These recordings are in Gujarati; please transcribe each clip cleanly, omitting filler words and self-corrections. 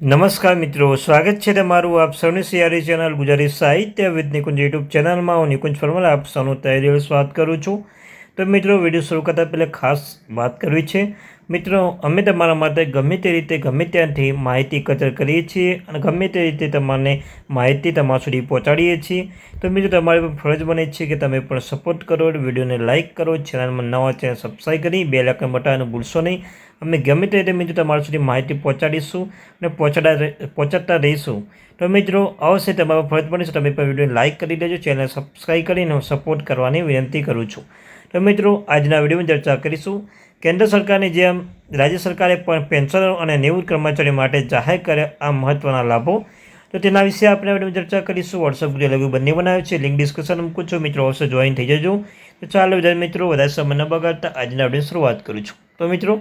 નમસ્કાર મિત્રો, સ્વાગત છે તમારું આપ સૌની સિયારી ચેનલ ગુજરાતી સાહિત્ય વિદ નિકુંજ યુટ્યુબ ચેનલમાં. હું નિકુંજ ફરમાલ આપ સૌનું તહેદિલ સ્વાગત કરું છું. તો મિત્રો, વિડીયો શરૂ કરતાં પહેલાં ખાસ વાત કરવી છે. મિત્રો, અમે તમારા માટે ગમે તે રીતે ગમે ત્યાંથી માહિતી એકત્ર કરીએ છીએ અને ગમે તે રીતે તમને માહિતી તમારા સુધી પહોંચાડીએ છીએ. તો મિત્રો, તમારી પણ ફરજ બને છે કે તમે પણ સપોર્ટ કરો, વિડીયોને લાઇક કરો, ચેનલમાં નવા ચેનલ સબસ્ક્રાઈબ કરી બેલ આઇકન બટન ભૂલશો નહીં. અમે ગમે તે રીતે મિત્રો તમારા સુધી માહિતી પહોંચાડીશું અને પહોંચાડતા રહીશું. તો મિત્રો, અવશ્ય તમારો ફરજ બને છે તમે પણ વિડીયોને લાઇક કરી દેજો, ચેનલ સબસ્ક્રાઈબ કરીને સપોર્ટ કરવાની વિનંતી કરું છું. તો મિત્રો, આજના વિડીયોમાં ચર્ચા કરીશું કેન્દ્ર સરકારની જેમ રાજ્ય સરકારે પણ પેન્શનરો અને નિવૃત્ત કર્મચારીઓ માટે જાહેર કર્યા આ મહત્ત્વના લાભો. તો તેના વિશે આપણે વિડીયોમાં ચર્ચા કરીશું. વોટ્સઅપ ગ્રુપ લઘુ બંને બનાવ્યો છે, લિંક ડિસ્કશન મૂકું છું. મિત્રો, અવશ્ય જોઈન થઈ જજો. તો ચાલો મિત્રો, વધારે સમય ન બગાડતા આજના વિડીયોની શરૂઆત કરું છું. તો મિત્રો,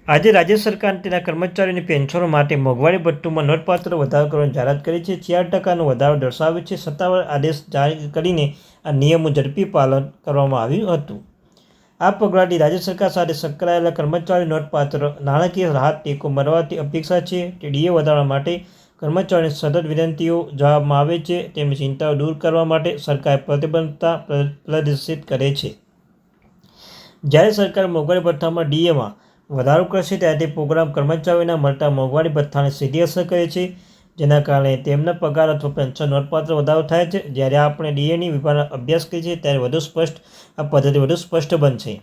આજે રાજ્ય સરકાર તેના કર્મચારીઓની પેન્શનો માટે મોંઘવારી ભથ્થુમાં નોંધપાત્ર વધારો કરવાની જાહેરાત કરી છે. 4% વધારો દર્શાવે છે. સત્તાવાર આદેશ જારી કરીને આ નિયમનું ઝડપી પાલન કરવામાં આવ્યું હતું. આ પગલાંથી રાજ્ય સરકાર સાથે સંકળાયેલા કર્મચારીઓ નોંધપાત્ર નાણાકીય રાહત ટેકો મળવાની અપેક્ષા છે. ડીએ વધારવા માટે કર્મચારીઓની સતત વિનંતીઓ જવાબમાં આવે છે. તેમની ચિંતાઓ દૂર કરવા માટે સરકારે પ્રતિબદ્ધતા પ્રદર્શિત કરે છે. જ્યારે સરકાર મોંઘવારી ભથ્થામાં ડીએમાં વધારો કરશે ત્યારે તે પ્રોગ્રામ કર્મચારીઓના મળતા મોંઘવારી ભથ્થાને સીધી અસર કરે છે, જેના કારણે તેમના પગાર અથવા પેન્શન નોંધપાત્ર વધારો થાય છે. જ્યારે આપણે ડીએની વિભાગનો અભ્યાસ કરીએ છીએ ત્યારે આ પદ્ધતિ વધુ સ્પષ્ટ બનશે.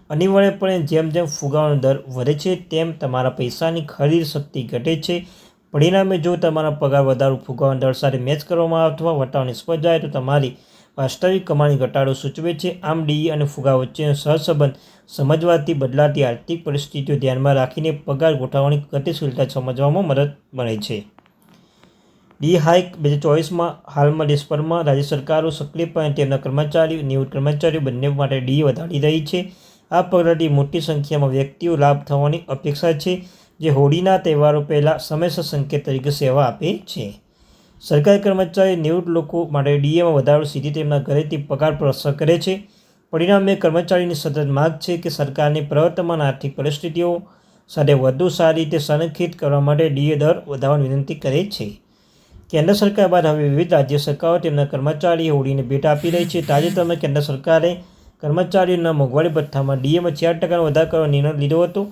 અનિવાર્યપણે જેમ જેમ ફુગાવાનો દર વધે છે તેમ તમારા પૈસાની ખરીદ શક્તિ ઘટે છે. પરિણામે, જો તમારા પગાર વધારો ફુગાવાના દર સાથે મેચ કરવામાં અથવા વટાવ નિષ્ફળ જાય તો તમારી વાસ્તવિક કમાણી ઘટાડો સૂચવે છે. આમ, ડીએ અને ફુગાવા વચ્ચેનો સહસંબંધ સમજવાથી બદલાતી આર્થિક પરિસ્થિતિઓ ધ્યાનમાં રાખીને પગાર ગોઠવવાની ગતિશીલતા સમજવામાં મદદ મળે છે. ડી હાઇક 2024માં હાલમાં દેશભરમાં રાજ્ય સરકારો સક્રિયપણે તેમના કર્મચારીઓ નિવૃત્ત કર્મચારીઓ બંને માટે ડીએ વધારી રહી છે. આ પગલાંથી મોટી સંખ્યામાં વ્યક્તિઓ લાભ થવાની અપેક્ષા છે જે હોળીના તહેવારો પહેલાં સમયસર સંકેત તરીકે સેવા આપે છે. સરકારી કર્મચારી નિવૃત્ત લોકો માટે ડીએમાં વધારો સીધી તેમના ઘરેથી પગાર પર અસર કરે છે. પરિણામે, કર્મચારીની સતત માંગ છે કે સરકારની પ્રવર્તમાન આર્થિક પરિસ્થિતિઓ સાથે વધુ સારી રીતે સંરેખિત કરવા માટે ડીએ દર વધારવાની વિનંતી કરે છે. કેન્દ્ર સરકાર બાદ હવે વિવિધ રાજ્ય સરકારો તેમના કર્મચારીઓ હોળીને ભેટ આપી રહી છે. તાજેતરમાં કેન્દ્ર સરકારે કર્મચારીઓના મોંઘવારી ભથ્થામાં ડીએમાં 4% વધારો કરવાનો નિર્ણય લીધો હતો,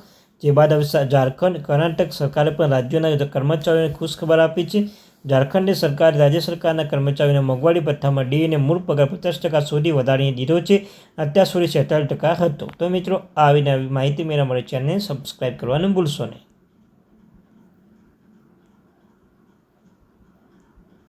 જે બાદ હવે ઝારખંડ, કર્ણાટક સરકારે પણ રાજ્યોના કર્મચારીઓને ખુશખબર આપી છે. ઝારખંડ સરકારે રાજ્ય સરકારના કર્મચારીઓના મોંઘવારી ભથ્થામાં ડીએને મૂળ પગાર 50% સુધી વધારી દીધો છે. અત્યાર સુધી 46% હતો. તો મિત્રો, આવી નવી માહિતી મેળવવા માટે ચેનલને સબસ્ક્રાઈબ કરવાનું ભૂલશો નહીં.